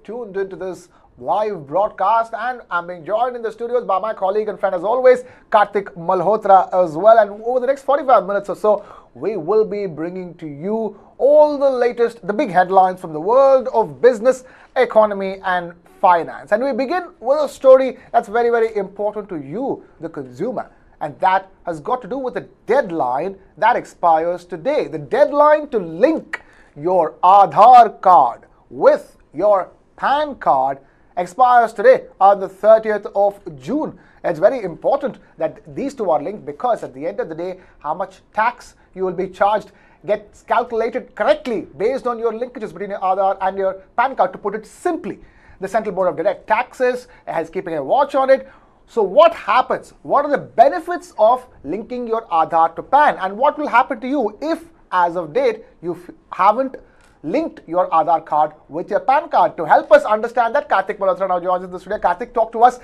tuned into this live broadcast, and I'm being joined in the studios by my colleague and friend as always, Karthik Malhotra as well. And over the next 45 minutes or so, we will be bringing to you all the latest, the big headlines from the world of business, economy and finance. And we begin with a story that's very, very important to you, the consumer. And that has got to do with the deadline that expires today. The deadline to link your Aadhaar card with your PAN card expires today on the 30th of June. It's very important that these two are linked, because at the end of the day, how much tax you will be charged gets calculated correctly based on your linkages between your Aadhaar and your PAN card. To put it simply, the Central Board of Direct Taxes is keeping a watch on it. So what happens? What are the benefits of linking your Aadhaar to PAN? And what will happen to you if, as of date, you haven't linked your Aadhaar card with your PAN card? To help us understand that, Karthik Malhotra now joins in the studio. Karthik, talk to us.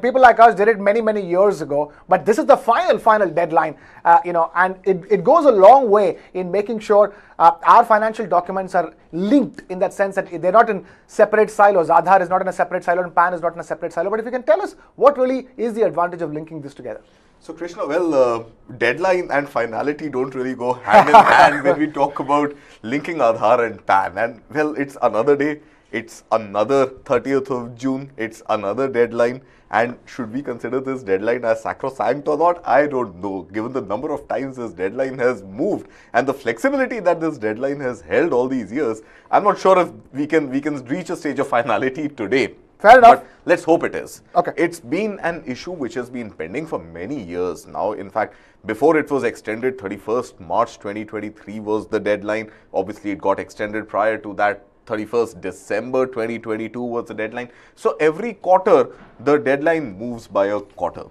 People like us did it many years ago, but this is the final deadline, and it goes a long way in making sure our financial documents are linked, in that sense that they're not in separate silos. Aadhaar is not in a separate silo and PAN is not in a separate silo. But if you can tell us, what really is the advantage of linking this together? So Krishna, deadline and finality don't really go hand in hand when we talk about linking Aadhaar and PAN. And it's another day, it's another 30th of June, it's another deadline. And should we consider this deadline as sacrosanct or not? I don't know, given the number of times this deadline has moved and the flexibility that this deadline has held all these years. I'm not sure if we can reach a stage of finality today. Fair enough. But let's hope it is. Okay. It's been an issue which has been pending for many years now. In fact, before it was extended, 31st March 2023 was the deadline. Obviously, it got extended prior to that. 31st December 2022 was the deadline. So every quarter, the deadline moves by a quarter.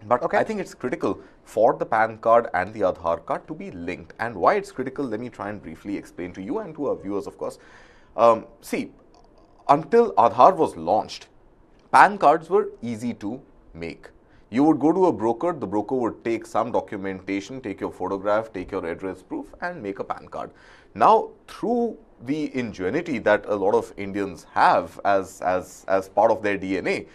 But okay, I think it's critical for the PAN card and the Aadhaar card to be linked. And why it's critical, let me try and briefly explain to you and to our viewers, of course. Until Aadhaar was launched, PAN cards were easy to make. You would go to a broker, the broker would take some documentation, take your photograph, take your address proof and make a PAN card. Now, through the ingenuity that a lot of Indians have as part of their DNA,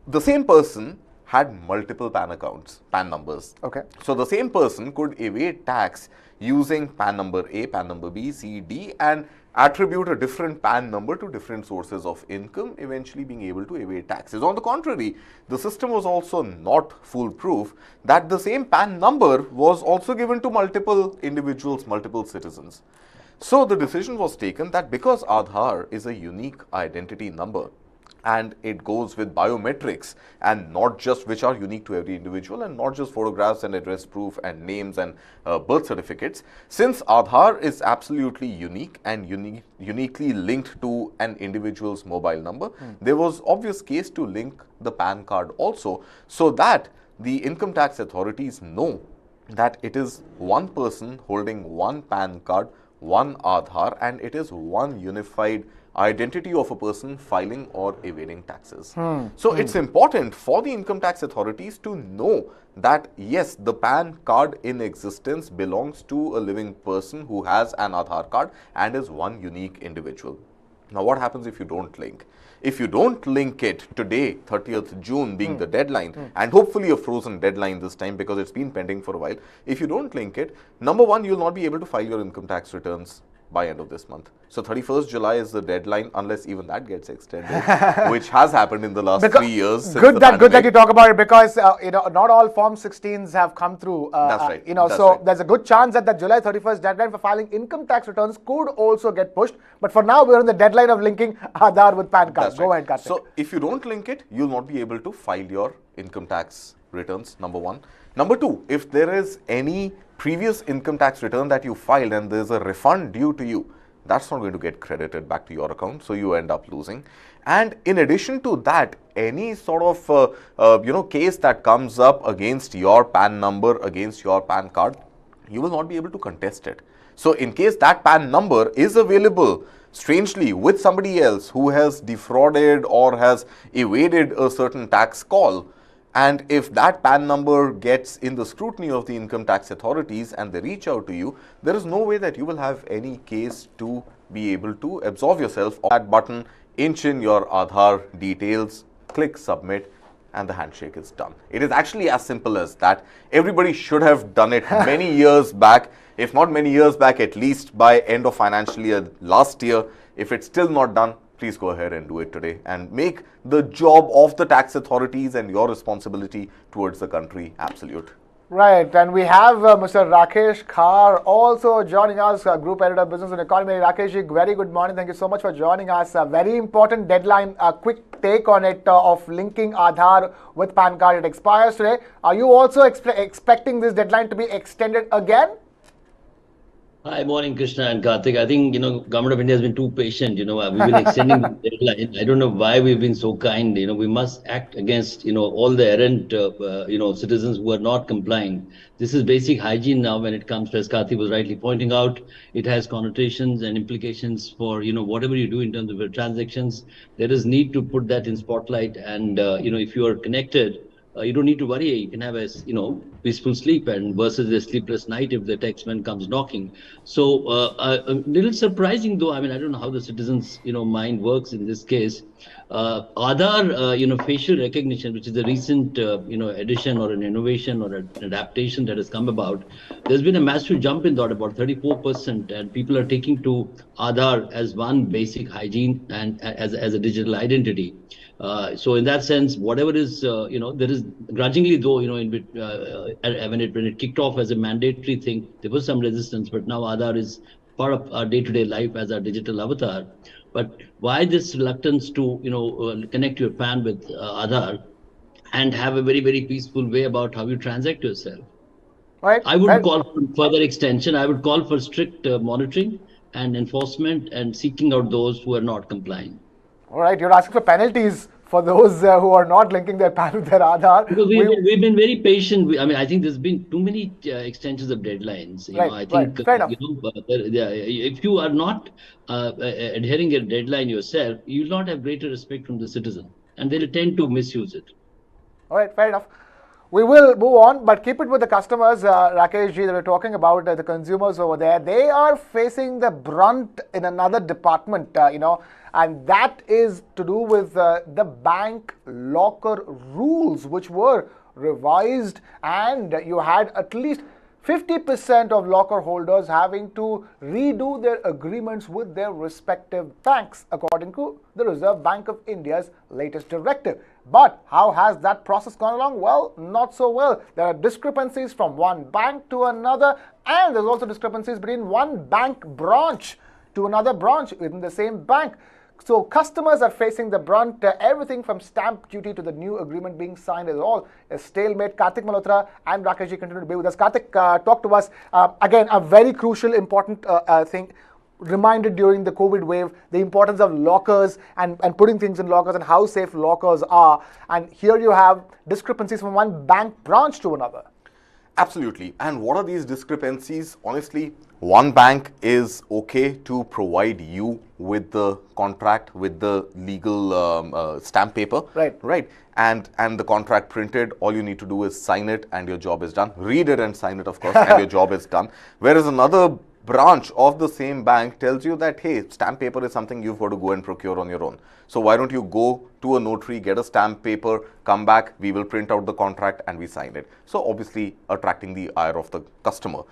the same person had multiple PAN accounts, PAN numbers. Okay. So the same person could evade tax using PAN number A, PAN number B, C, D, and attribute a different PAN number to different sources of income, eventually being able to evade taxes. On the contrary, the system was also not foolproof, that the same PAN number was also given to multiple individuals, multiple citizens. So the decision was taken that because Aadhaar is a unique identity number, and it goes with biometrics, and not just which are unique to every individual, and not just photographs and address proof and names and birth certificates. Since Aadhaar is absolutely unique and uniquely linked to an individual's mobile number, there was obvious case to link the PAN card also, so that the income tax authorities know that it is one person holding one PAN card, one Aadhaar, and it is one unified identity of a person filing or evading taxes. So it's important for the income tax authorities to know that yes, the PAN card in existence belongs to a living person who has an Aadhaar card and is one unique individual. Now, what happens if you don't link? If you don't link it today, 30th June being the deadline, and hopefully a frozen deadline this time because it's been pending for a while, if you don't link it, number one, you'll not be able to file your income tax returns by end of this month. So 31st July is the deadline, unless even that gets extended, which has happened in the last 3 years. Good that you talk about it, because not all Form 16s have come through. That's right. There's a good chance that the July 31st deadline for filing income tax returns could also get pushed. But for now, we're on the deadline of linking Aadhaar with PAN card. Go ahead, Karthik. So if you don't link it, you'll not be able to file your income tax returns, number one. Number two, if there is any previous income tax return that you filed and there's a refund due to you, that's not going to get credited back to your account, so you end up losing. And in addition to that, any sort of case that comes up against your PAN number, against your PAN card, you will not be able to contest it. So in case that PAN number is available strangely with somebody else who has defrauded or has evaded a certain tax call, And if that PAN number gets in the scrutiny of the income tax authorities and they reach out to you, there is no way that you will have any case to be able to absolve yourself of that button, inch in your Aadhaar details, click submit, and the handshake is done. It is actually as simple as that. Everybody should have done it many years back, if not many years back, at least by end of financial year last year. If it's still not done, please go ahead and do it today and make the job of the tax authorities and your responsibility towards the country absolute. Right, and we have Mr. Rakesh Khar also joining us, Group Editor, Business and Economy. Rakesh, very good morning. Thank you so much for joining us. A very important deadline, a quick take on it of linking Aadhaar with PAN card. It expires today. Are you also expecting this deadline to be extended again? Hi, morning, Krishna and Karthik. I think, Government of India has been too patient. We've been extending the deadline. I don't know why we've been so kind. We must act against, all the errant, citizens who are not complying. This is basic hygiene now when it comes to, as Karthik was rightly pointing out, it has connotations and implications for, whatever you do in terms of your transactions. There is need to put that in spotlight. And, if you are connected, you don't need to worry. You can have a peaceful sleep and versus a sleepless night if the taxman comes knocking. So a little surprising though. I mean, I don't know how the citizens mind works in this case. Aadhaar facial recognition, which is a recent addition or an innovation or an adaptation that has come about. There's been a massive jump in that, about 34%, and people are taking to Aadhaar as one basic hygiene and as a digital identity. So in that sense, whatever is, there is grudgingly though, when it kicked off as a mandatory thing, there was some resistance, but now Aadhaar is part of our day-to-day life as our digital avatar. But why this reluctance to, connect your PAN with Aadhaar and have a very, very peaceful way about how you transact yourself? Right. I would call for further extension. I would call for strict monitoring and enforcement and seeking out those who are not complying. All right, you're asking for penalties for those who are not linking their PAN with their Aadhaar. Because we've been very patient. I mean, I think there's been too many extensions of deadlines. I think, fair enough. If you are not adhering a deadline yourself, you will not have greater respect from the citizen, and they'll tend to misuse it. All right, fair enough. We will move on, but keep it with the customers, Rakesh ji, that we're talking about, the consumers over there. They are facing the brunt in another department, and that is to do with the bank locker rules, which were revised, and you had at least 50% of locker holders having to redo their agreements with their respective banks, according to the Reserve Bank of India's latest directive. But how has that process gone along? Well, not so well. There are discrepancies from one bank to another, and there's also discrepancies between one bank branch to another branch within the same bank. So customers are facing the brunt. Everything from stamp duty to the new agreement being signed is all a stalemate. Karthik Malhotra and Rakesh ji continue to be with us. Karthik, talk to us. Again, a very crucial, important thing. Reminded during the COVID wave, the importance of lockers and putting things in lockers and how safe lockers are. And here you have discrepancies from one bank branch to another. Absolutely. And what are these discrepancies? Honestly, one bank is okay to provide you with the contract, with the legal stamp paper. Right. And the contract printed. All you need to do is sign it and your job is done. Read it and sign it, of course, and your job is done. Whereas another branch of the same bank tells you that, hey, stamp paper is something you've got to go and procure on your own. So why don't you go to a notary, get a stamp paper, come back, we will print out the contract and we sign it. So obviously attracting the ire of the customer.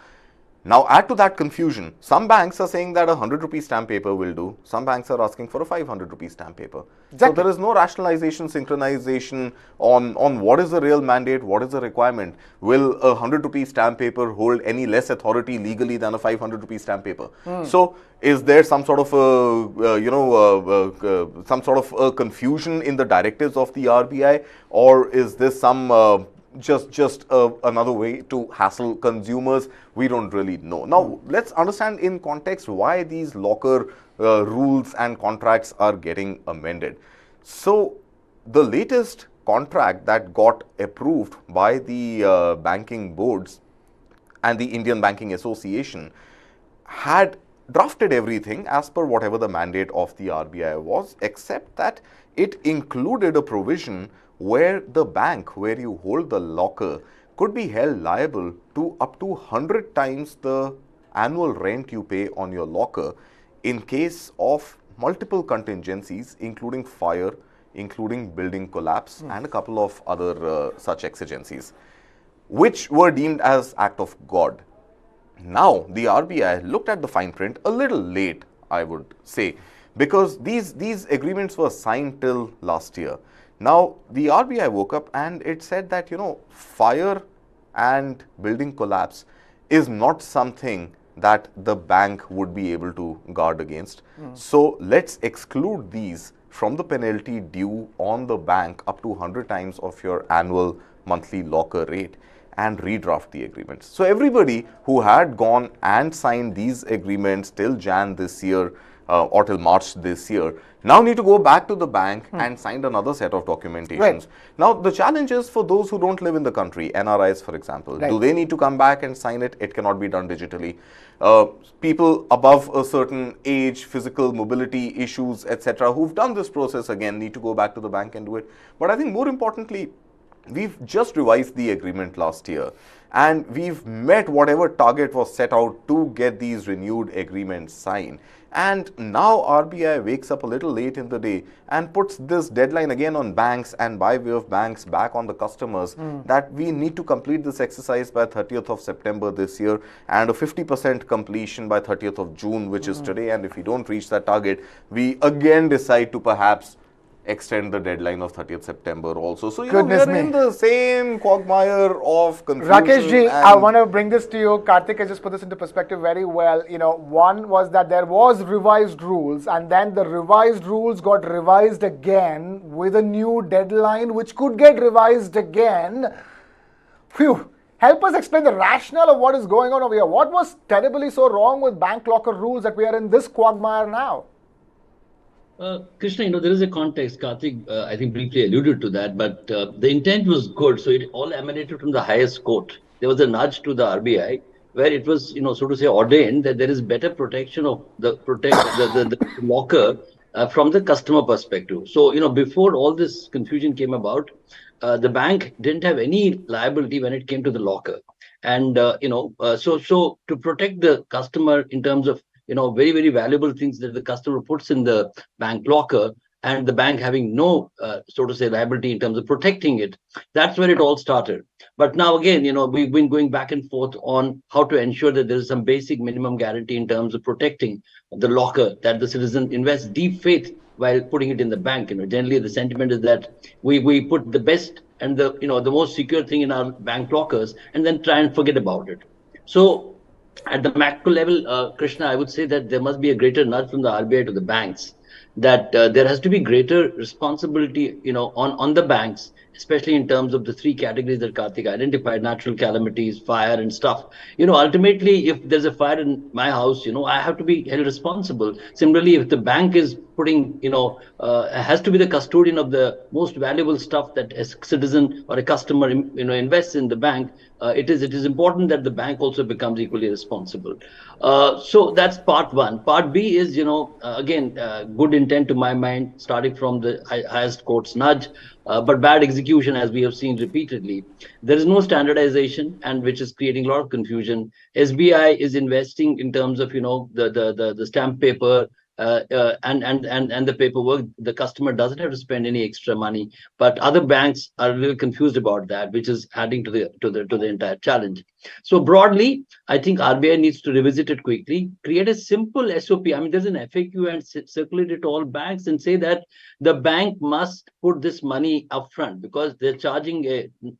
Now add to that confusion. Some banks are saying that a 100 rupee stamp paper will do. Some banks are asking for a 500 rupee stamp paper. Exactly. So there is no rationalization, synchronization on what is the real mandate, what is the requirement. Will a 100 rupee stamp paper hold any less authority legally than a 500 rupee stamp paper? So is there some sort of a confusion in the directives of the RBI, or is this some just another way to hassle consumers? We don't really know. Now, let's understand in context why these locker rules and contracts are getting amended. So, the latest contract that got approved by the banking boards and the Indian Banking Association had drafted everything as per whatever the mandate of the RBI was, except that it included a provision where the bank where you hold the locker could be held liable to up to 100 times the annual rent you pay on your locker in case of multiple contingencies, including fire, including building collapse, and a couple of other such exigencies, which were deemed as act of God. Now, the RBI looked at the fine print a little late, I would say, because these agreements were signed till last year. Now, the RBI woke up and it said that, fire and building collapse is not something that the bank would be able to guard against. So, let's exclude these from the penalty due on the bank up to 100 times of your annual monthly locker rate and redraft the agreements. So, everybody who had gone and signed these agreements till Jan this year or till March this year now need to go back to the bank and sign another set of documentations. Right. Now, the challenge is for those who don't live in the country, NRIs for example, do they need to come back and sign it? It cannot be done digitally. People above a certain age, physical mobility issues, etc., who've done this process again need to go back to the bank and do it. But I think more importantly, we've just revised the agreement last year and we've met whatever target was set out to get these renewed agreements signed. And now RBI wakes up a little late in the day and puts this deadline again on banks and by way of banks back on the customers that we need to complete this exercise by 30th of September this year and a 50% completion by 30th of June, which is today. And if we don't reach that target, we again decide to perhaps extend the deadline of 30th September also. So, we are in the same quagmire of confusion. Rakesh ji, I want to bring this to you. Karthik has just put this into perspective very well. One was that there was revised rules and then the revised rules got revised again with a new deadline which could get revised again. Phew. Help us explain the rationale of what is going on over here. What was terribly so wrong with bank locker rules that we are in this quagmire now? Krishna, there is a context. Karthik, I think, briefly alluded to that, but the intent was good. So it all emanated from the highest court. There was a nudge to the RBI where it was, so to say, ordained that there is better protection of the locker from the customer perspective. So, before all this confusion came about, the bank didn't have any liability when it came to the locker. And, so to protect the customer in terms of very, very valuable things that the customer puts in the bank locker and the bank having no, so to say, liability in terms of protecting it. That's where it all started. But now again, we've been going back and forth on how to ensure that there is some basic minimum guarantee in terms of protecting the locker, that the citizen invests deep faith while putting it in the bank. Generally the sentiment is that we put the best and the most secure thing in our bank lockers and then try and forget about it. So at the macro level, Krishna, I would say that there must be a greater nudge from the RBI to the banks, that there has to be greater responsibility, on the banks, especially in terms of the three categories that Karthik identified: natural calamities, fire, and stuff. Ultimately, if there's a fire in my house, I have to be held responsible. Similarly, if the bank is putting, has to be the custodian of the most valuable stuff that a citizen or a customer, invests in the bank, it is important that the bank also becomes equally responsible. So that's part one. Part B is, again, good intent to my mind, starting from the highest court's nudge, but bad execution, as we have seen repeatedly. There is no standardization, and which is creating a lot of confusion. SBI is investing in terms of, the stamp paper, and the paperwork. The customer doesn't have to spend any extra money, but other banks are a little confused about that, which is adding to the entire challenge. So broadly, I think RBI needs to revisit it quickly, create a simple SOP. I mean, there's an FAQ, and circulate it to all banks and say that the bank must put this money upfront because they're charging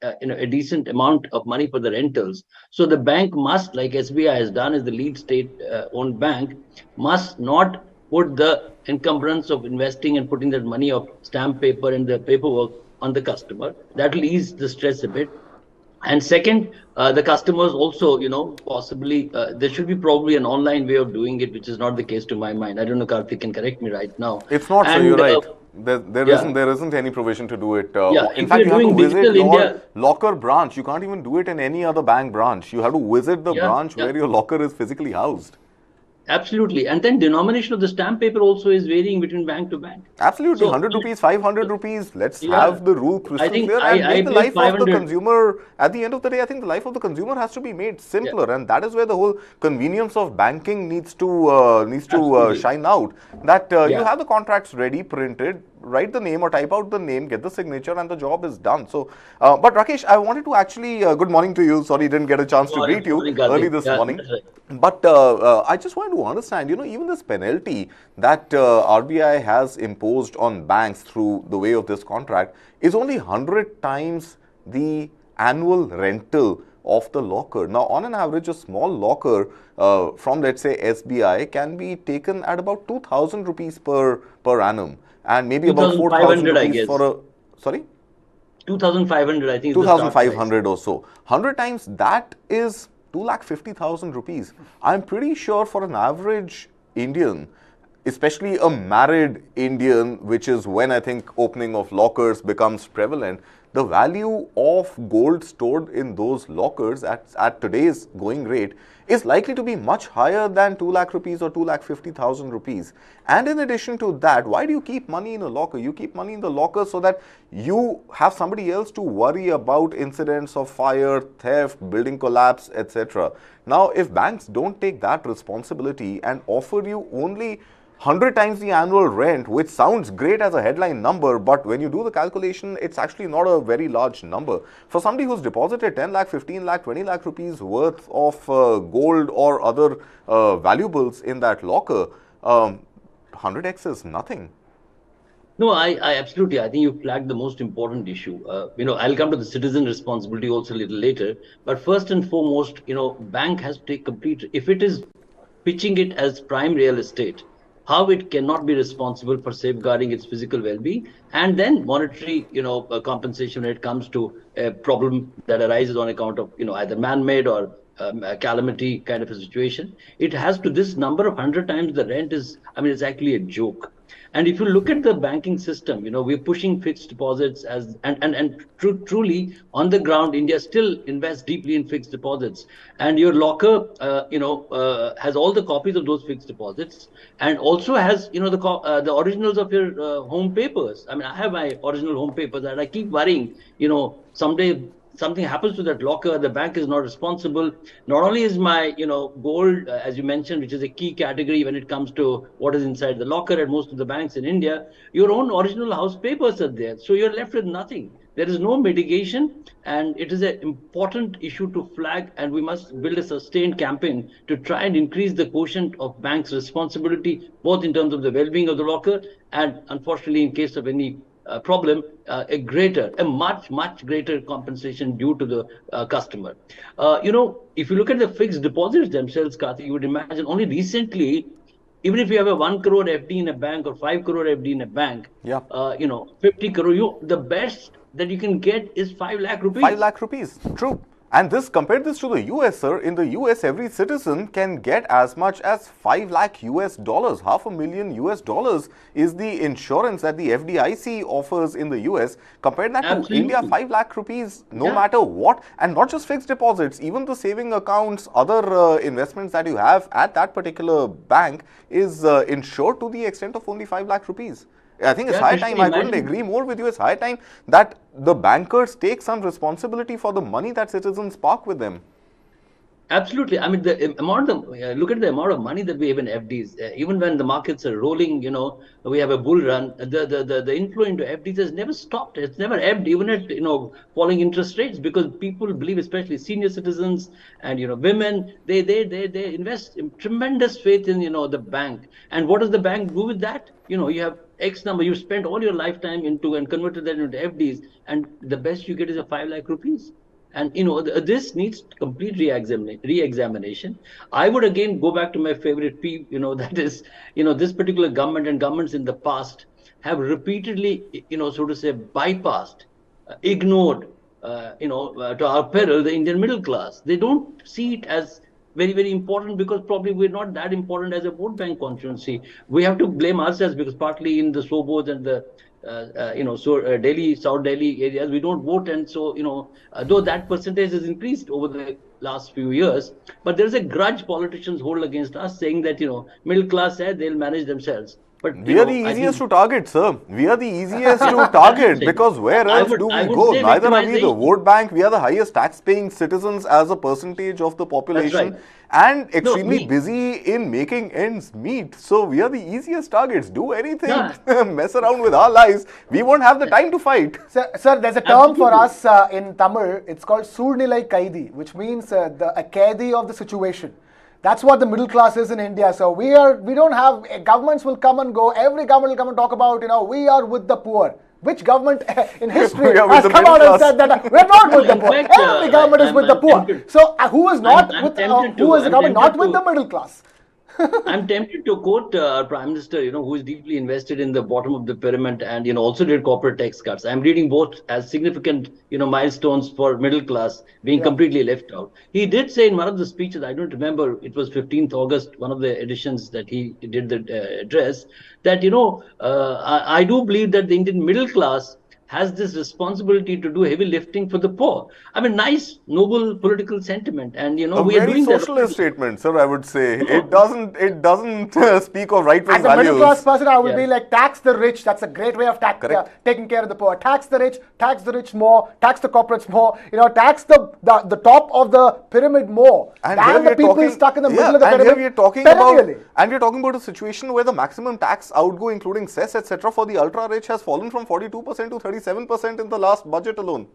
a decent amount of money for the rentals. So the bank must, like SBI has done as the lead state-owned bank, must not put the encumbrance of investing and putting that money of stamp paper and the paperwork on the customer. That will ease the stress a bit. And second, the customers also, possibly, there should be probably an online way of doing it, which is not the case to my mind. I don't know, Karthik can correct me right now. It's not, so you're right. There isn't any provision to do it. In fact, you have to visit your locker branch. You can't even do it in any other bank branch. You have to visit the branch where your locker is physically housed. Absolutely. And then denomination of the stamp paper also is varying between bank to bank. Absolutely, So, 100 rupees, 500 rupees. Let's yeah, have the rule I crystal think clear and I make the believe life of the 500. consumer. At the end of the day, I think the life of the consumer has to be made Yeah, simpler, and that is where the whole convenience of banking needs to absolutely. shine out. That you Yeah. have the contracts ready, printed, write the name or type out the name, get the signature, and the job is done. So, but Rakesh, I wanted to actually good morning to you. Sorry, didn't get a chance to greet you Morning, early Karthik. this Yeah, morning. that's right. But I just wanted to understand, even this penalty that RBI has imposed on banks through the way of this contract is only 100 times the annual rental of the locker. Now, on an average, a small locker from, let's say, SBI can be taken at about 2,000 rupees per annum, and maybe about 4,000 2,500, I rupees for guess. a, sorry? 2,500, I think, is the start price. 2,500 or so. 100 times that is 2,50,000 rupees. I'm pretty sure for an average Indian, especially a married Indian, which is when I think opening of lockers becomes prevalent, the value of gold stored in those lockers at today's going rate is likely to be much higher than 2 lakh rupees or 2,50,000 rupees. And in addition to that, why do you keep money in a locker? You keep money in the locker so that you have somebody else to worry about incidents of fire, theft, building collapse, etc. Now, if banks don't take that responsibility and offer you only 100 times the annual rent, which sounds great as a headline number, but when you do the calculation, it's actually not a very large number. For somebody who's deposited 10 lakh, 15 lakh, 20 lakh rupees worth of gold or other valuables in that locker, 100x is nothing. No, I absolutely. I think you flagged the most important issue. I'll come to the citizen responsibility also a little later. But first and foremost, bank has to take complete. If it is pitching it as prime real estate, how it cannot be responsible for safeguarding its physical well-being and then monetary, compensation when it comes to a problem that arises on account of, either man-made or a calamity kind of a situation. It has to this number of 100 times the rent is. I mean, it's actually a joke. And if you look at the banking system, we're pushing fixed deposits truly on the ground, India still invests deeply in fixed deposits. And your locker, has all the copies of those fixed deposits and also has, the originals of your home papers. I mean, I have my original home papers and I keep worrying, someday something happens to that locker, the bank is not responsible. Not only is my, gold, as you mentioned, which is a key category when it comes to what is inside the locker at most of the banks in India, your own original house papers are there. So you're left with nothing. There is no mitigation, and it is an important issue to flag, and we must build a sustained campaign to try and increase the quotient of banks' responsibility, both in terms of the well-being of the locker and, unfortunately, in case of any problem, a much greater compensation due to the customer. If you look at the fixed deposits themselves, Karthik, you would imagine only recently, even if you have a 1 crore FD in a bank or 5 crore FD in a bank, Yeah. 50 crore, the best that you can get is 5 lakh rupees. 5 lakh rupees, true. And compare this to the US, sir. In the US, every citizen can get as much as 5 lakh US dollars. $500,000 US dollars is the insurance that the FDIC offers in the US. Compare that Absolutely. to India, 5 lakh rupees, no Yeah. matter what. And not just fixed deposits, even the saving accounts, other investments that you have at that particular bank is insured to the extent of only 5 lakh rupees. I think it's high time, I couldn't agree more with you, it's high time that the bankers take some responsibility for the money that citizens park with them. Absolutely. I mean, the amount of look at the amount of money that we have in FDs. Even when the markets are rolling, we have a bull run. The inflow into FDs has never stopped. It's never ebbed, even at falling interest rates, because people believe, especially senior citizens and women, they invest in tremendous faith in the bank. And what does the bank do with that? You have X number. You spent all your lifetime into and converted that into FDs, and the best you get is a 5 lakh rupees. And this needs complete re-examination. I would again go back to my favorite peeve, that is, this particular government and governments in the past have repeatedly, so to say, bypassed, ignored, to our peril, the Indian middle class. They don't see it as very, very important because probably we're not that important as a vote bank constituency. We have to blame ourselves because partly in the Sobos and the Delhi, South Delhi areas, we don't vote. And so, though that percentage has increased over the last few years. But there is a grudge politicians hold against us, saying that, middle class said they'll manage themselves. But, We are the I easiest think to target, sir. We are the easiest to target because where else do we go? Neither are we the vote bank. We are the highest tax-paying citizens as a percentage of the population, right. and extremely busy in making ends meet. So we are the easiest targets. Do anything, mess around with our lives. We won't have the time to fight. Sir, there's a term for us in Tamil. It's called Surnilai Kaidi, which means a Kaidi of the situation. That's what the middle class is in India. So we don't have, governments will come and go. Every government will come and talk about, we are with the poor. Which government in history has come out and said that we're not with the poor? Every government is with the poor. So who is not with, who is the government not with the middle class? I'm tempted to quote our Prime Minister, who is deeply invested in the bottom of the pyramid and, also did corporate tax cuts. I'm reading both as significant, milestones for middle class being completely left out. He did say in one of the speeches, I don't remember, it was 15th August, one of the editions that he did the address, that, I do believe that the Indian middle class has this responsibility to do heavy lifting for the poor. I mean, nice, noble political sentiment, and we are doing that. A very socialist statement, sir. I would say it doesn't speak of right-wing values. As a middle-class person, I would be like, tax the rich. That's a great way of taking care of the poor. Tax the rich more. Tax the corporates more. Tax the top of the pyramid more. And the people stuck in the middle of the pyramid. And we're talking about a situation where the maximum tax outgo, including cess, etc., for the ultra-rich has fallen from 42% to 37% in the last budget alone.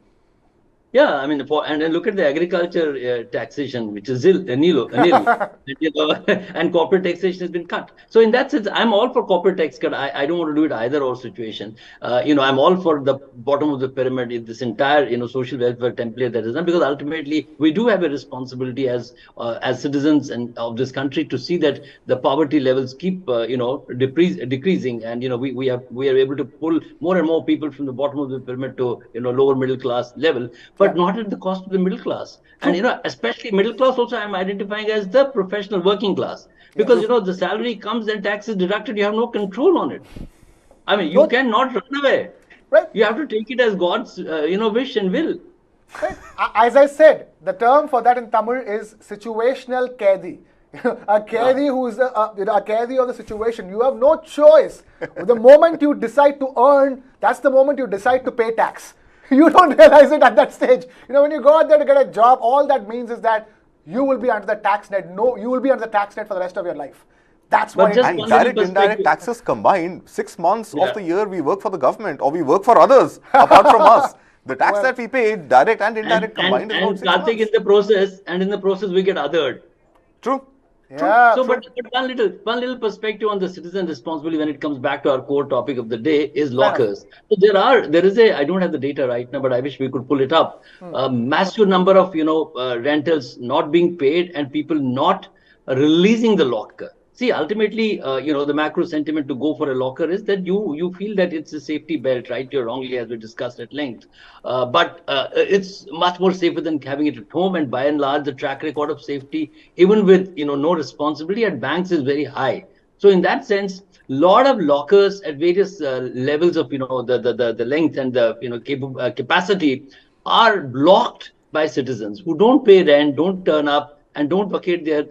Yeah, I mean, and look at the agriculture taxation, which is nil, and corporate taxation has been cut. So in that sense, I'm all for corporate tax cut. I don't want to do it either or situation. I'm all for the bottom of the pyramid in this entire, social welfare template that is done, because ultimately we do have a responsibility as citizens and of this country to see that the poverty levels keep, decreasing, and we are able to pull more and more people from the bottom of the pyramid to lower middle class level. But not at the cost of the middle class. And, especially middle class also I'm identifying as the professional working class. Because, the salary comes and tax is deducted. You have no control on it. I mean, you cannot run away. Right. You have to take it as God's, wish and will. Right. As I said, the term for that in Tamil is situational kaidi. A kaidi who is a kaidi of the situation. You have no choice. The moment you decide to earn, that's the moment you decide to pay tax. You don't realize it at that stage. When you go out there to get a job, all that means is that you will be under the tax net. No, you will be under the tax net for the rest of your life. That's what it is. And direct, indirect taxes combined, 6 months of the year we work for the government or we work for others apart from us. The tax that we pay, direct and indirect combined, is about 6 months. In the process we get othered. True. Yeah, so, but one little perspective on the citizen responsibility when it comes back to our core topic of the day is lockers. So there is I don't have the data right now, but I wish we could pull it up. A massive number of rentals not being paid and people not releasing the locker. See, ultimately, the macro sentiment to go for a locker is that you feel that it's a safety belt, right? You're wrongly, as we discussed at length. But it's much more safer than having it at home. And by and large, the track record of safety, even with no responsibility at banks, is very high. So in that sense, lot of lockers at various levels of the length and the capacity are blocked by citizens who don't pay rent, don't turn up, and don't vacate their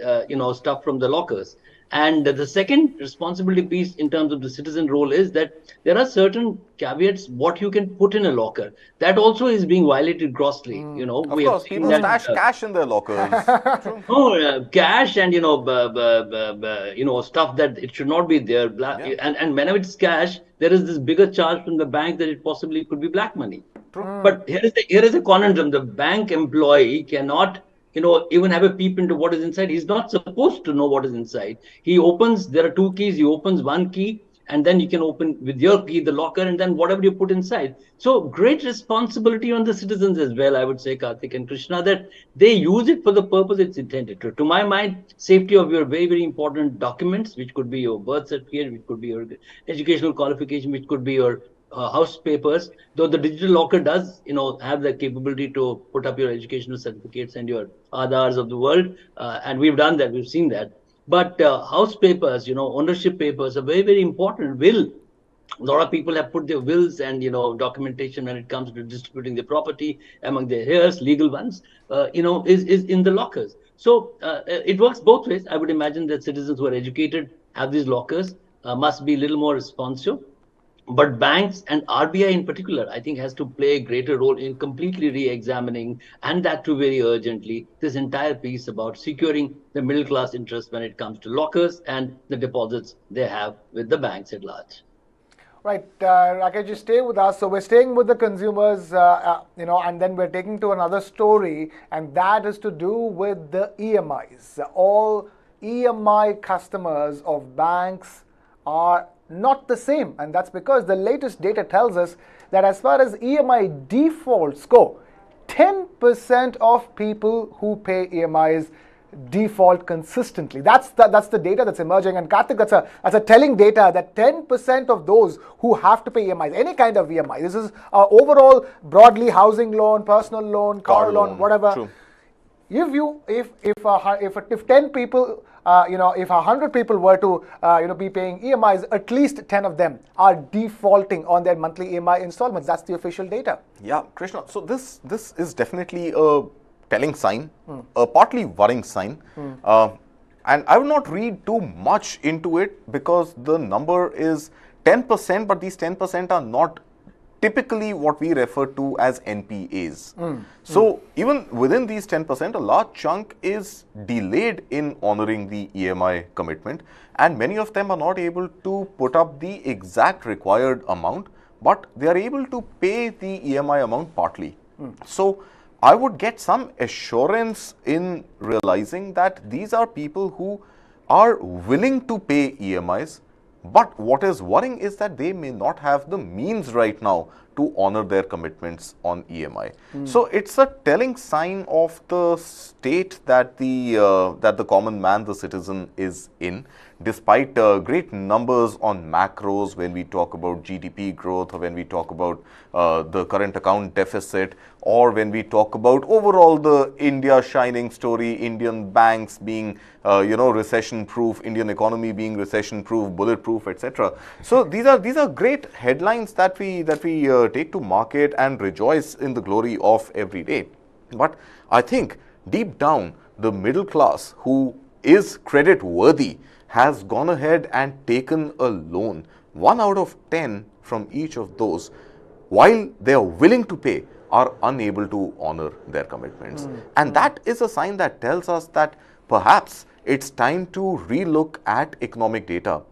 stuff from the lockers. And the second responsibility piece in terms of the citizen role is that there are certain caveats what you can put in a locker. That also is being violated grossly. Of course, people stash cash in their lockers. Cash and stuff that it should not be there. And whenever it's cash, there is this bigger charge from the bank that it possibly could be black money. But here is a conundrum. The bank employee cannot even have a peep into what is inside. He's not supposed to know what is inside. He opens, there are two keys, he opens one key, and then you can open with your key the locker, and then whatever you put inside. So great responsibility on the citizens as well, I would say, Karthik and Krishna, that they use it for the purpose it's intended to. To my mind, safety of your very, very important documents, which could be your birth certificate, which could be your educational qualification, which could be your house papers, though the digital locker does, have the capability to put up your educational certificates and your Aadhaars of the world. And we've done that, we've seen that. But house papers, ownership papers are very, very important. Will, A lot of people have put their wills and documentation when it comes to distributing the property among their heirs, legal ones, is in the lockers. So it works both ways. I would imagine that citizens who are educated have these lockers, must be a little more responsive. But banks and RBI in particular, I think, has to play a greater role in completely re-examining, and that too very urgently, this entire piece about securing the middle class interest when it comes to lockers and the deposits they have with the banks at large. Right, Rakesh, just stay with us. So we're staying with the consumers, and then we're taking to another story, and that is to do with the EMIs. All EMI customers of banks are not the same, and that's because the latest data tells us that as far as EMI defaults go, 10% of people who pay EMIs default consistently. That's the data that's emerging, and Karthik, that's a telling data that 10% of those who have to pay EMIs, any kind of EMI, this is overall broadly housing loan, personal loan, car loan, whatever. True. If 10 people, if 100 people were to, be paying EMIs, at least 10 of them are defaulting on their monthly EMI installments. That's the official data. Yeah, Krishna. So this is definitely a telling sign, a partly worrying sign. And I will not read too much into it because the number is 10%, but these 10% are not typically what we refer to as NPAs. So even within these 10%, a large chunk is delayed in honoring the EMI commitment, and many of them are not able to put up the exact required amount, but they are able to pay the EMI amount partly. So I would get some assurance in realizing that these are people who are willing to pay EMIs, but what is worrying is that they may not have the means right now to honor their commitments on EMI. So it's a telling sign of the state that the common man, the citizen, is in. Despite great numbers on macros when we talk about GDP growth, or when we talk about the current account deficit, or when we talk about overall the India shining story, Indian banks being recession proof, Indian economy being recession proof, bulletproof, etc. So these are great headlines that we take to market and rejoice in the glory of every day. But I think deep down, the middle class who is credit worthy has gone ahead and taken a loan. 1 out of 10 from each of those, while they are willing to pay, are unable to honor their commitments. And that is a sign that tells us that perhaps it's time to relook at economic data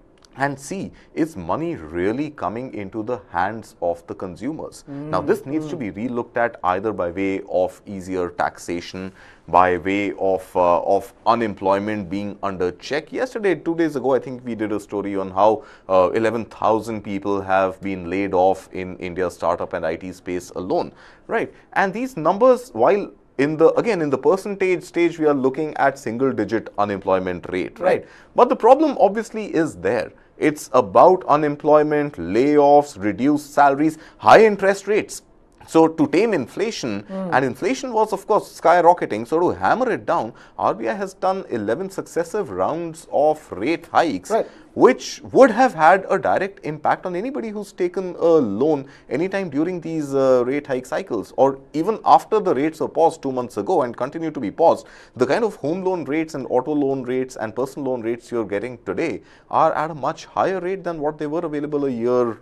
and see, is money really coming into the hands of the consumers? Now, this needs to be relooked at either by way of easier taxation, by way of unemployment being under check. Yesterday, 2 days ago, I think we did a story on how 11,000 people have been laid off in India's startup and IT space alone, right? And these numbers, while in the percentage stage, we are looking at single digit unemployment rate, right? But the problem obviously is there. It's about unemployment, layoffs, reduced salaries, high interest rates. So to tame inflation, and inflation was of course skyrocketing, so to hammer it down, RBI has done 11 successive rounds of rate hikes, which would have had a direct impact on anybody who's taken a loan anytime during these rate hike cycles, or even after the rates were paused 2 months ago and continue to be paused. The kind of home loan rates and auto loan rates and personal loan rates you're getting today are at a much higher rate than what they were available a year,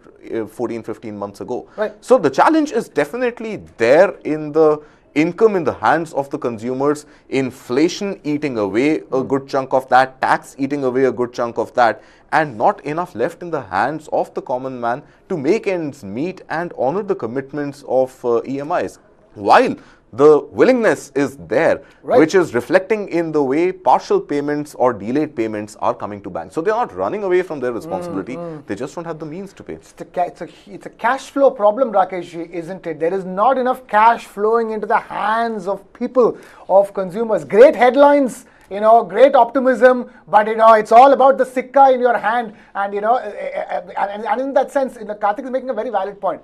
14, 15 months ago. So the challenge is definitely there in the income in the hands of the consumers, inflation eating away a good chunk of that, tax eating away a good chunk of that, and not enough left in the hands of the common man to make ends meet and honor the commitments of EMIs. While the willingness is there, which is reflecting in the way partial payments or delayed payments are coming to banks. So they are not running away from their responsibility, they just don't have the means to pay. It's a cash flow problem, Rakesh, isn't it? There is not enough cash flowing into the hands of people, of consumers. Great headlines, great optimism, but it's all about the sikka in your hand, and and in that sense, Karthik is making a very valid point.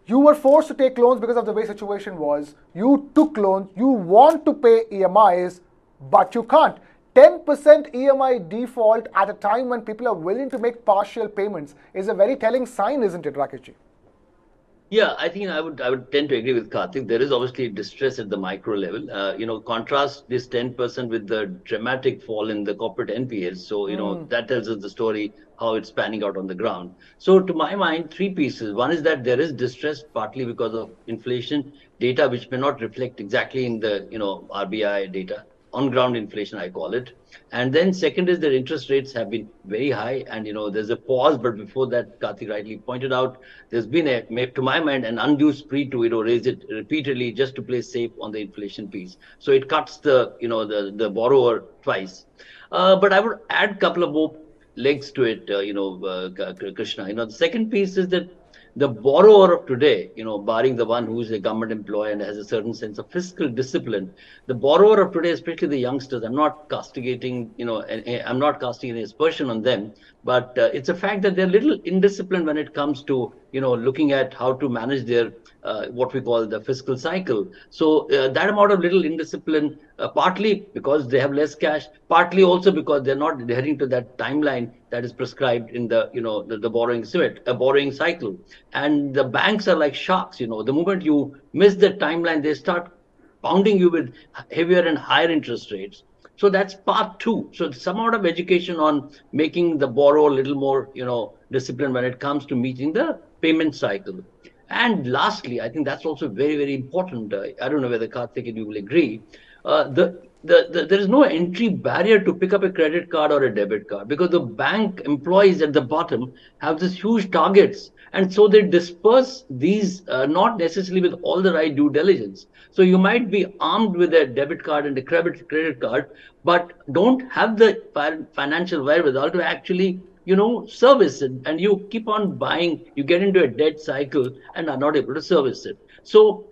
You were forced to take loans because of the way situation was. You took loans. You want to pay EMIs, but you can't. 10% EMI default at a time when people are willing to make partial payments is a very telling sign, isn't it, Rakeshji? Yeah, I think I would tend to agree with Karthik. There is obviously distress at the micro level. Contrast this 10% with the dramatic fall in the corporate NPAs. So, that tells us the story, how it's panning out on the ground. So to my mind, three pieces. One is that there is distress partly because of inflation data, which may not reflect exactly in the, RBI data. On ground inflation, I call it. And then second is that interest rates have been very high, and there's a pause. But before that, Karthik rightly pointed out, there's been to my mind, an undue spree to raise it repeatedly just to play safe on the inflation piece. So it cuts the borrower twice. But I would add a couple of more legs to it, Krishna. The second piece is that the borrower of today, barring the one who's a government employee and has a certain sense of fiscal discipline, the borrower of today, especially the youngsters, I'm not castigating, I'm not casting any aspersion on them, but it's a fact that they're a little indisciplined when it comes to, looking at how to manage their, what we call the fiscal cycle. So that amount of little indiscipline, partly because they have less cash, partly also because they're not adhering to that timeline that is prescribed in the, the borrowing cycle. And the banks are like sharks, the moment you miss the timeline, they start pounding you with heavier and higher interest rates. So that's part two. So some amount of education on making the borrower a little more, disciplined when it comes to meeting the payment cycle. And lastly, I think that's also very, very important. I don't know whether Karthik and you will agree. There is no entry barrier to pick up a credit card or a debit card, because the bank employees at the bottom have these huge targets. And so they disperse these not necessarily with all the right due diligence. So you might be armed with a debit card and a credit card, but don't have the financial wherewithal to actually service it, and you keep on buying, you get into a debt cycle and are not able to service it. So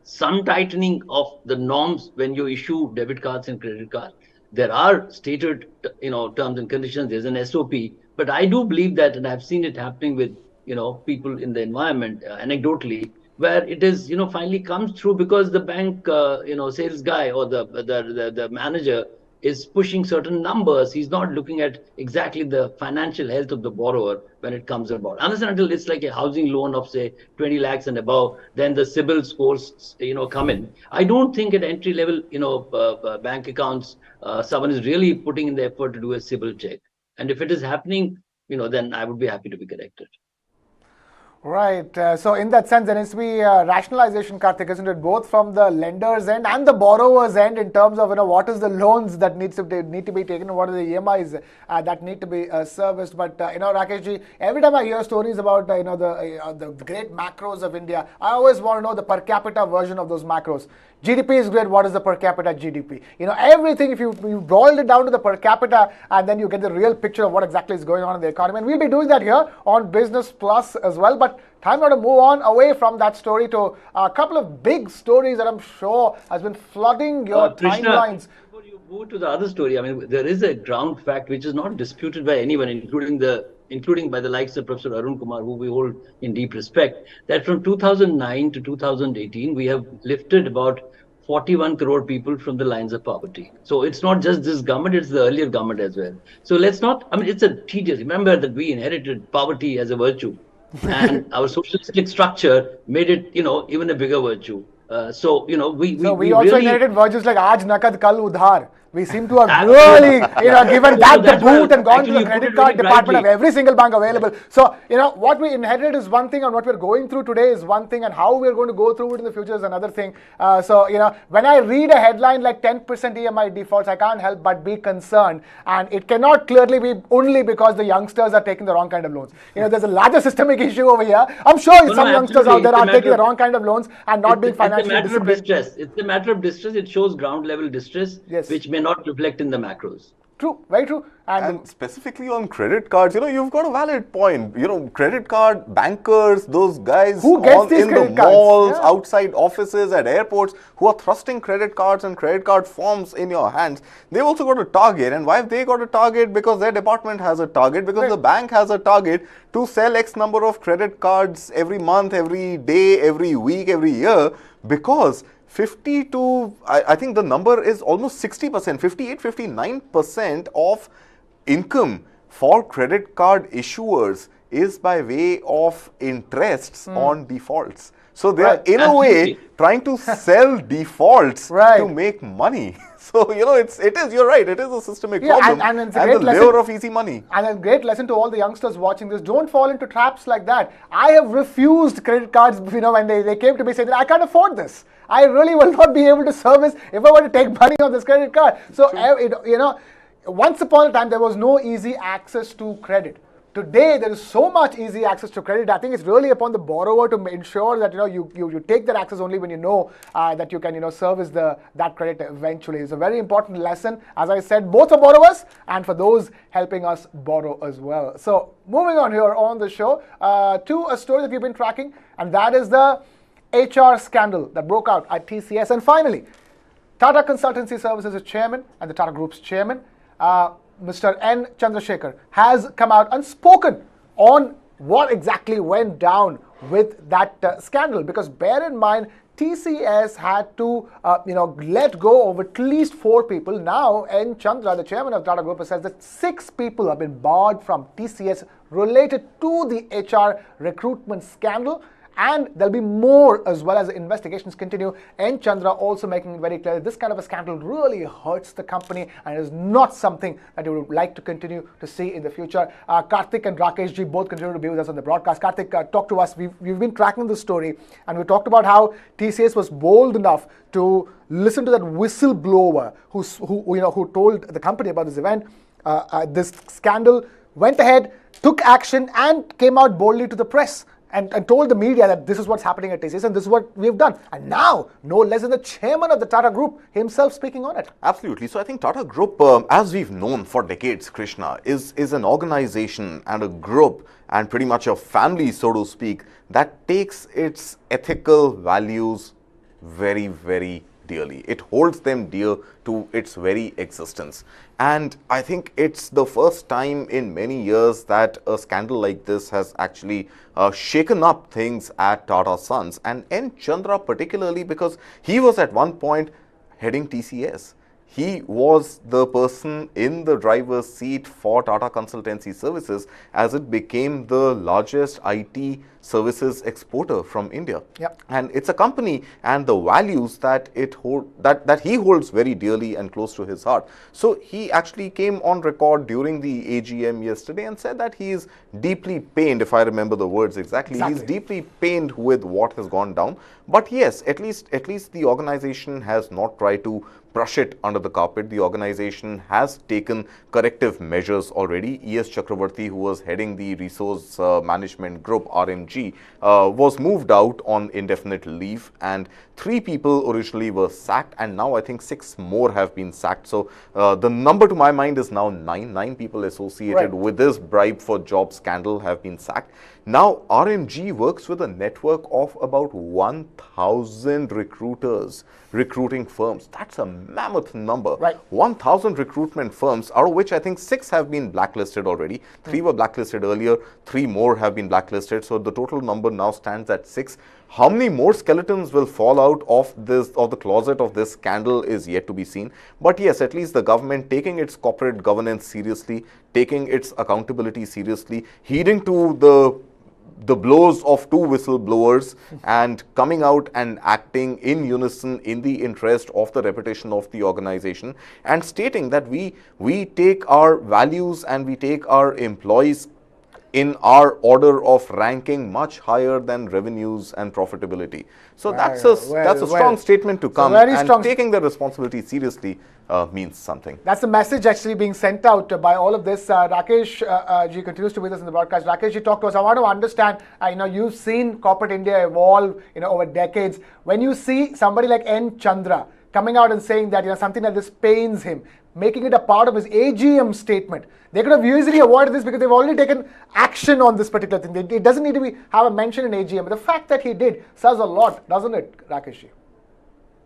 some tightening of the norms when you issue debit cards and credit cards. There are stated, terms and conditions. There's an SOP, but I do believe that, and I've seen it happening with, people in the environment, anecdotally, where it is, finally comes through because the bank, sales guy or the manager is pushing certain numbers. He's not looking at exactly the financial health of the borrower when it comes about. Unless and until it's like a housing loan of, say, 20 lakhs and above, then the CIBIL scores, come in. I don't think at entry level, bank accounts, someone is really putting in the effort to do a CIBIL check. And if it is happening, then I would be happy to be corrected. Right. So in that sense, there needs to be rationalization, Karthik, isn't it? Both from the lender's end and the borrower's end, in terms of what is the loans that need to be taken, and what are the EMIs that need to be serviced. But Rakeshji, every time I hear stories about the great macros of India, I always want to know the per capita version of those macros. GDP is great. What is the per capita GDP? Everything, if you boiled it down to the per capita, and then you get the real picture of what exactly is going on in the economy. And we'll be doing that here on Business Plus as well. But time now to move on away from that story to a couple of big stories that I'm sure has been flooding your timelines. Before you move to the other story, I mean, there is a ground fact which is not disputed by anyone, including by the likes of Professor Arun Kumar, who we hold in deep respect, that from 2009 to 2018, we have lifted about 41 crore people from the lines of poverty. So it's not just this government, it's the earlier government as well. So let's not, it's a tedious, remember that we inherited poverty as a virtue, and our socialistic structure made it, even a bigger virtue. So we also really inherited virtues like Aaj Nakad Kal Udhar. We seem to have really, given that the boot and gone to the credit card department of every single bank available. So, what we inherited is one thing, and what we're going through today is one thing, and how we're going to go through it in the future is another thing. So, when I read a headline like 10% EMI defaults, I can't help but be concerned. And it cannot clearly be only because the youngsters are taking the wrong kind of loans. There's a larger systemic issue over here. I'm sure some youngsters out there are taking the wrong kind of loans and not being financially disciplined. It's a matter of distress. It shows ground level distress, which may not reflect in the macros. True, very true. And specifically on credit cards, you've got a valid point. Credit card bankers, those guys who gets these in the malls, outside offices, at airports, who are thrusting credit cards and credit card forms in your hands, they've also got a target. And why have they got a target? Because their department has a target, because the bank has a target to sell X number of credit cards every month, every day, every week, every year, because 50 to, I think the number is almost 60%, 58, 59% of income for credit card issuers is by way of interests on defaults. So they are in a way trying to sell defaults to make money. So, you know, it is, you're right, it is a systemic problem and it's a and great the lesson, lure of easy money. And a great lesson to all the youngsters watching this. Don't fall into traps like that. I have refused credit cards, you know, when they came to me saying that I can't afford this. I really will not be able to service if I were to take money on this credit card. So, you know, once upon a time, there was no easy access to credit. Today, there is so much easy access to credit. I think it's really upon the borrower to ensure that, you know, you take that access only when you know that you can, you know, service that credit eventually. It's a very important lesson, as I said, both for borrowers and for those helping us borrow as well. So, moving on here on the show to a story that we've been tracking, and that is the HR scandal that broke out at TCS. And finally, Tata Consultancy Services' chairman and the Tata Group's chairman, Mr. N Chandrasekhar, has come out and spoken on what exactly went down with that scandal. Because bear in mind, TCS had to, you know, let go of at least 4 people. Now, N Chandra, the chairman of Tata Group, says that 6 people have been barred from TCS related to the HR recruitment scandal. And there'll be more as well as the investigations continue. N Chandra also making it very clear that this kind of a scandal really hurts the company and is not something that you would like to continue to see in the future. Karthik and Rakesh ji both continue to be with us on the broadcast. Karthik, talk to us. We've been tracking the story, and we talked about how TCS was bold enough to listen to that whistleblower who told the company about this event. This scandal, went ahead, took action, and came out boldly to the press. And told the media that this is what's happening at TCS and this is what we've done. And now, no less than the chairman of the Tata Group himself speaking on it. Absolutely. So I think Tata Group, as we've known for decades, Krishna, is an organization and a group and pretty much a family, so to speak, that takes its ethical values very, very dearly. It holds them dear to its very existence. And I think it's the first time in many years that a scandal like this has actually shaken up things at Tata Sons, and N Chandra particularly, because he was at one point heading TCS. He was the person in the driver's seat for Tata Consultancy Services as it became the largest IT services exporter from India. Yep. And it's a company and the values that that he holds very dearly and close to his heart. So he actually came on record during the AGM yesterday and said that he is deeply pained, if I remember the words exactly. He's deeply pained with what has gone down. But yes, at least the organization has not tried to brush it under the carpet. The organization has taken corrective measures already. E.S. Chakravarti, who was heading the resource management group, RMG, was moved out on indefinite leave, and 3 people originally were sacked, and now I think 6 more have been sacked. So the number to my mind is now 9. 9 people associated with this bribe for job scandal have been sacked. Now RMG works with a network of about 1,000 recruiters, recruiting firms. That's a mammoth number. 1,000 recruitment firms, out of which I think 6 have been blacklisted already. 3 were blacklisted earlier, 3 more have been blacklisted. So the total number now stands at 6. How many more skeletons will fall out of the closet of this scandal is yet to be seen. But yes, at least the government taking its corporate governance seriously, taking its accountability seriously, heeding to the blows of 2 whistleblowers and coming out and acting in unison in the interest of the reputation of the organization, and stating that we take our values and we take our employees in our order of ranking much higher than revenues and profitability. So that's a strong statement to come, and taking the responsibility seriously means something. That's the message actually being sent out by all of this. Rakesh ji continues to be with us in the broadcast. Rakesh ji, talk to us. I want to understand, you've seen corporate India evolve, over decades. When you see somebody like N Chandra coming out and saying that, something like this pains him, making it a part of his AGM statement. They could have easily avoided this because they've already taken action on this particular thing. It doesn't need to have a mention in AGM. But the fact that he did says a lot, doesn't it, Rakesh?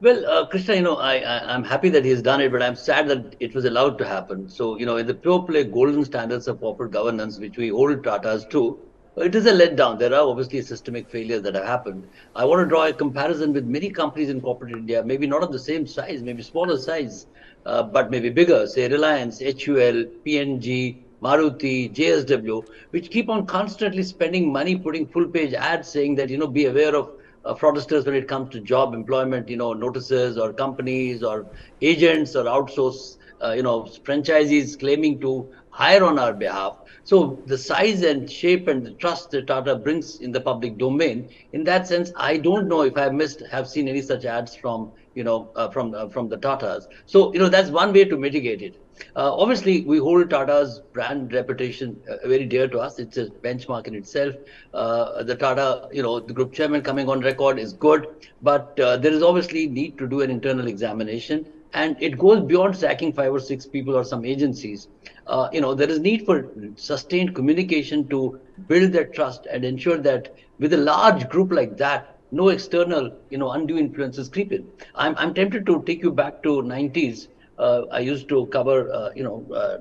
Well, Krishna, I'm happy that he's done it, but I'm sad that it was allowed to happen. So, in the pure play golden standards of corporate governance, which we hold Tatas to, It is a letdown. There are obviously systemic failures that have happened. I want to draw a comparison with many companies in corporate India, maybe not of the same size, maybe smaller size, but maybe bigger, say Reliance, HUL, PNG, Maruti, JSW, which keep on constantly spending money putting full page ads saying that, be aware of fraudsters when it comes to job employment, notices, or companies or agents or outsource, franchisees claiming to hire on our behalf. So the size and shape and the trust that Tata brings in the public domain, in that sense, I don't know if have seen any such ads from from the Tatas. So that's one way to mitigate it. Obviously, we hold Tata's brand reputation very dear to us. It's a benchmark in itself. The Tata, the group chairman coming on record is good, but there is obviously need to do an internal examination. And it goes beyond sacking 5 or 6 people or some agencies. There is need for sustained communication to build that trust and ensure that with a large group like that, no external, undue influences creep in. I'm tempted to take you back to 90s. I used to cover,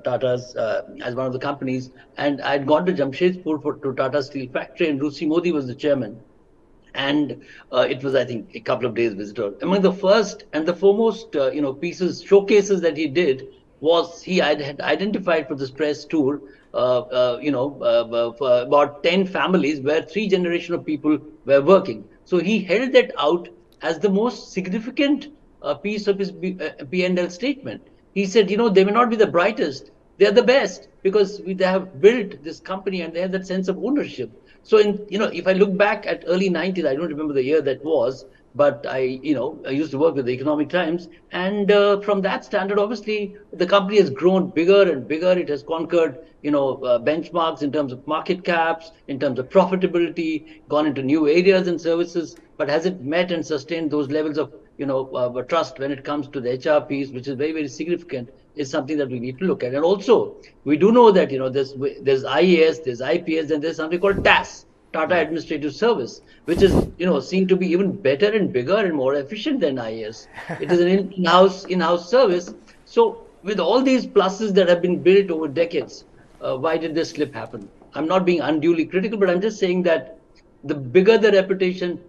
Tata's as one of the companies, and I'd gone to Jamshedpur to Tata Steel Factory, and Rusi Modi was the chairman. And it was, I think, a couple of days visitor. Among the first and the foremost, showcases that he did was he had identified for this press tour, for about 10 families where 3 generations of people were working. So he held that out as the most significant piece of his P&L statement. He said, they may not be the brightest, they are the best because they have built this company and they have that sense of ownership. So, if I look back at early 90s, I don't remember the year that was, but I used to work with the Economic Times. And from that standard, obviously, the company has grown bigger and bigger. It has conquered, benchmarks in terms of market caps, in terms of profitability, gone into new areas and services. But has it met and sustained those levels of, trust when it comes to the HR piece, which is very, very significant, is something that we need to look at. And also, we do know that, there's IAS, there's IPS, and there's something called TAS, Tata Administrative Service, which is, seen to be even better and bigger and more efficient than IAS. It is an in-house service. So with all these pluses that have been built over decades, why did this slip happen? I'm not being unduly critical, but I'm just saying that the bigger the reputation,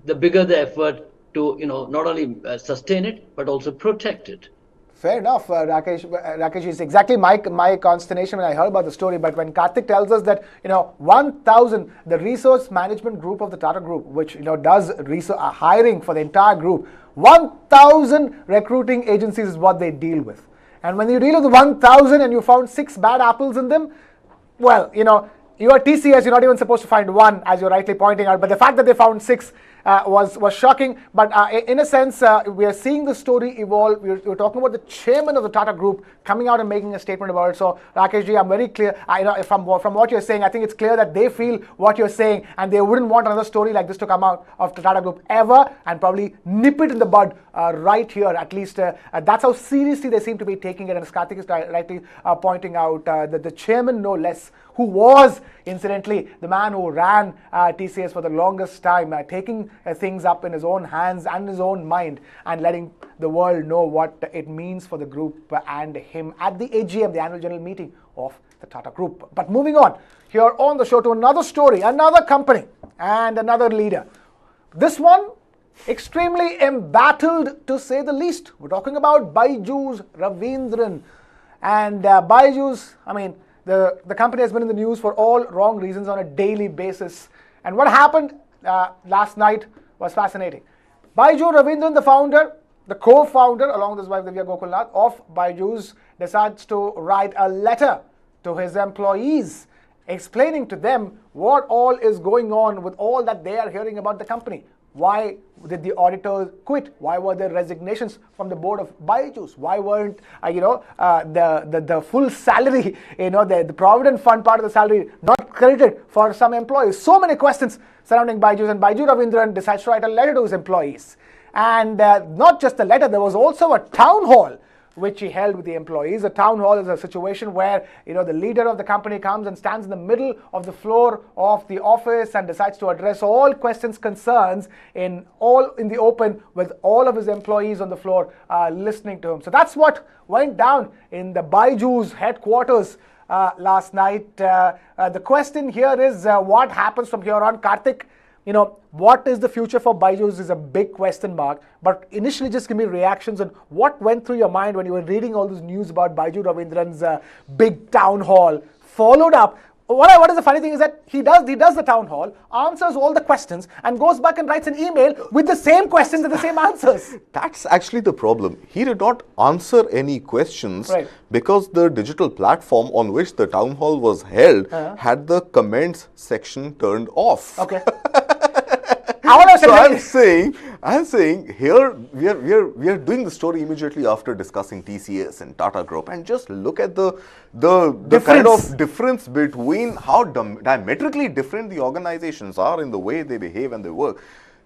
the bigger the effort to, not only sustain it, but also protect it. Fair enough, Rakesh is exactly my consternation when I heard about the story. But when Karthik tells us that 1,000, the resource management group of the Tata Group, which does hiring for the entire group, 1,000 recruiting agencies is what they deal with. And when you deal with 1,000 and you found 6 bad apples in them, well, you are TCS, you're not even supposed to find 1, as you're rightly pointing out. But the fact that they found 6 was shocking. But in a sense, we are seeing the story evolve. We're talking about the chairman of the Tata Group coming out and making a statement about it. So, Rakeshji, I'm very clear. From what you're saying, I think it's clear that they feel what you're saying, and they wouldn't want another story like this to come out of the Tata Group ever, and probably nip it in the bud right here. At least that's how seriously they seem to be taking it. And as Karthik is rightly pointing out, that the chairman, no less, who was, incidentally, the man who ran TCS for the longest time, taking things up in his own hands and his own mind and letting the world know what it means for the group and him at the AGM, the annual general meeting of the Tata Group. But moving on here on the show to another story, another company and another leader. This one, extremely embattled to say the least. We're talking about Byju Raveendran. And Byju's, the company has been in the news for all wrong reasons on a daily basis. And what happened last night was fascinating. Byju Raveendran, the founder, the co-founder, along with his wife Divya Gokulnath, of Byju's, decides to write a letter to his employees explaining to them what all is going on with all that they are hearing about the company. Why did the auditor quit? Why were there resignations from the board of Byju's? Why weren't the full salary, the provident fund part of the salary not credited for some employees? So many questions surrounding Byju's, and Byju Raveendran decides to write a letter to his employees. And not just a letter, there was also a town hall which he held with the employees. A town hall is a situation where the leader of the company comes and stands in the middle of the floor of the office and decides to address all questions, concerns in the open, with all of his employees on the floor listening to him. So that's what went down in the Byju's headquarters last night. The question here is what happens from here on? Karthik, what is the future for Byju's is a big question mark. But initially, just give me reactions on what went through your mind when you were reading all this news about Byju Raveendran's big town hall, followed up. What is the funny thing is that he does the town hall, answers all the questions, and goes back and writes an email with the same questions and the same answers. That's actually the problem. He did not answer any questions because the digital platform on which the town hall was held had the comments section turned off. Okay. So I'm saying here we are doing the story immediately after discussing TCS and Tata Group, and just look at the kind of difference between how diametrically different the organizations are in the way they behave and they work.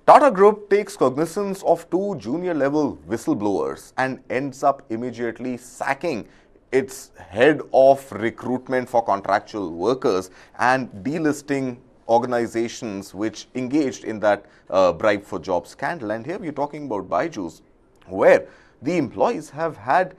Tata Group takes cognizance of two junior level whistleblowers and ends up immediately sacking its head of recruitment for contractual workers and delisting organizations which engaged in that bribe for jobs scandal. And here we're talking about Byju's, where the employees have had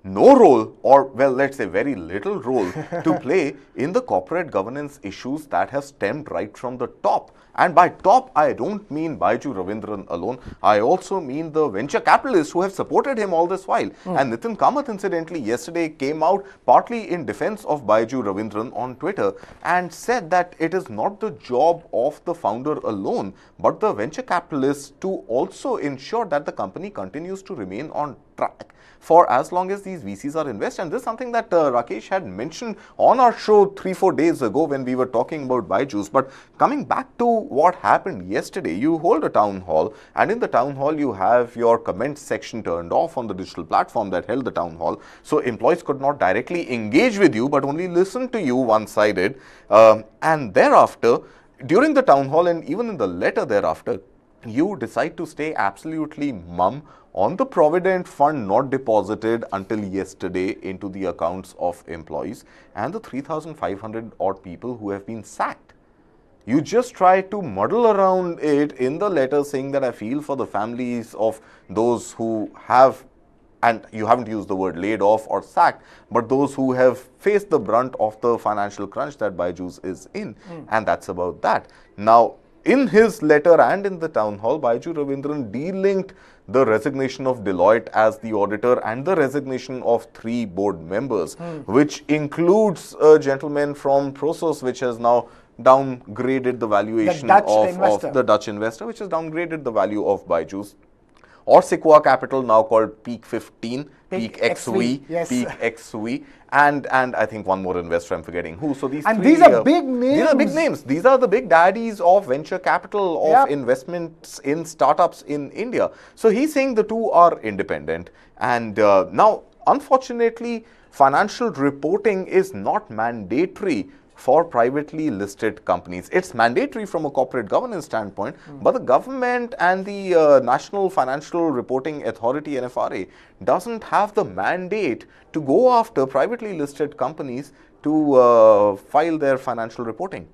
no role, or well, let's say very little role to play in the corporate governance issues that have stemmed right from the top. And by top, I don't mean Byju Raveendran alone. I also mean the venture capitalists who have supported him all this while. And Nitin Kamath, incidentally, yesterday came out partly in defense of Byju Raveendran on Twitter and said that it is not the job of the founder alone, but the venture capitalists to also ensure that the company continues to remain on track for as long as these VCs are invested. And this is something that Rakesh had mentioned on our show 3-4 days ago when we were talking about Byju's. But coming back to what happened yesterday, you hold a town hall, and in the town hall you have your comments section turned off on the digital platform that held the town hall. So employees could not directly engage with you, but only listen to you one-sided. And thereafter, during the town hall and even in the letter thereafter, you decide to stay absolutely mum on the provident fund not deposited until yesterday into the accounts of employees and the 3,500 odd people who have been sacked. You just try to muddle around it in the letter, saying that I feel for the families of those who have, and you haven't used the word laid off or sacked, but those who have faced the brunt of the financial crunch that Byju's is in. And that's about that. Now, in his letter and in the town hall, Byju Raveendran de-linked the resignation of Deloitte as the auditor and the resignation of 3 board members, which includes a gentleman from Prosos, which has now downgraded the valuation of the Dutch investor, which has downgraded the value of Byju's. Or Sequoia Capital, now called Peak 15, Peak XV, yes. Peak XV, and I think one more investor, I'm forgetting who. So these these are big names. These are big names. These are the big daddies of venture capital, of investments in startups in India. So he's saying the two are independent. And now, unfortunately, financial reporting is not mandatory for privately listed companies. It's mandatory from a corporate governance standpoint, but the government and the National Financial Reporting Authority, NFRA, doesn't have the mandate to go after privately listed companies to file their financial reporting.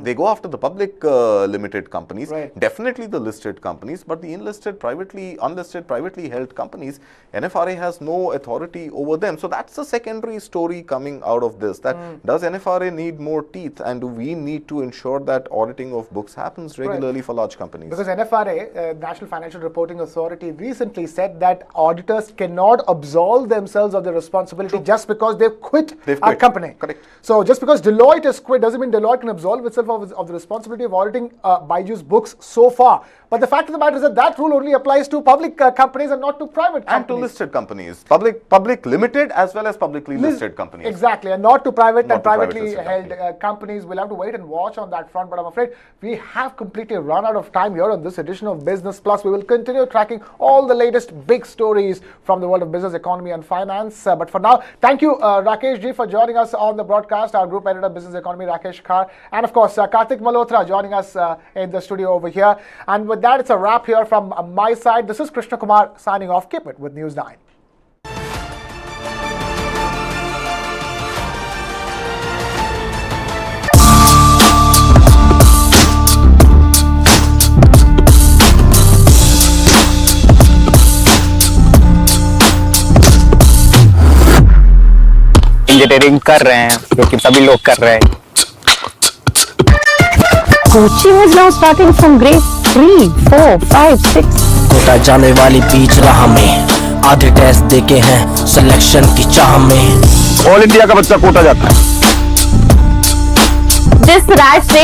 They go after the public limited companies, definitely the listed companies, but the unlisted, privately held companies, NFRA has no authority over them. So that's the secondary story coming out of this, that does NFRA need more teeth, and do we need to ensure that auditing of books happens regularly for large companies? Because NFRA, National Financial Reporting Authority, recently said that auditors cannot absolve themselves of their responsibility just because they've quit our company. Correct. So just because Deloitte has quit doesn't mean Deloitte can absolve itself of the responsibility of auditing Byju's books so far. But the fact of the matter is that that rule only applies to public companies and not to private companies. And to listed companies. Public limited as well as publicly listed companies. Exactly, and not to private and privately held companies. We'll have to wait and watch on that front, but I'm afraid we have completely run out of time here on this edition of Business Plus. We will continue tracking all the latest big stories from the world of business, economy and finance. But for now, thank you Rakesh ji for joining us on the broadcast, our Group Editor Business Economy Rakesh Khar, and of course Karthik Malhotra joining us in the studio over here. And with that, it's a wrap here from my side. This is Krishna Kumar signing off. Keep it with News 9. Engineering कर रहे हैं, क्योंकि सभी लोग कर रहे हैं। Coaching is now starting from grade 3, 4, 5, 6. Kota जाने वाली बीच राह में, आधे टेस्ट देके हैं सिलेक्शन की चाह में। ऑल इंडिया का बच्चा कोटा जाता है। This rat race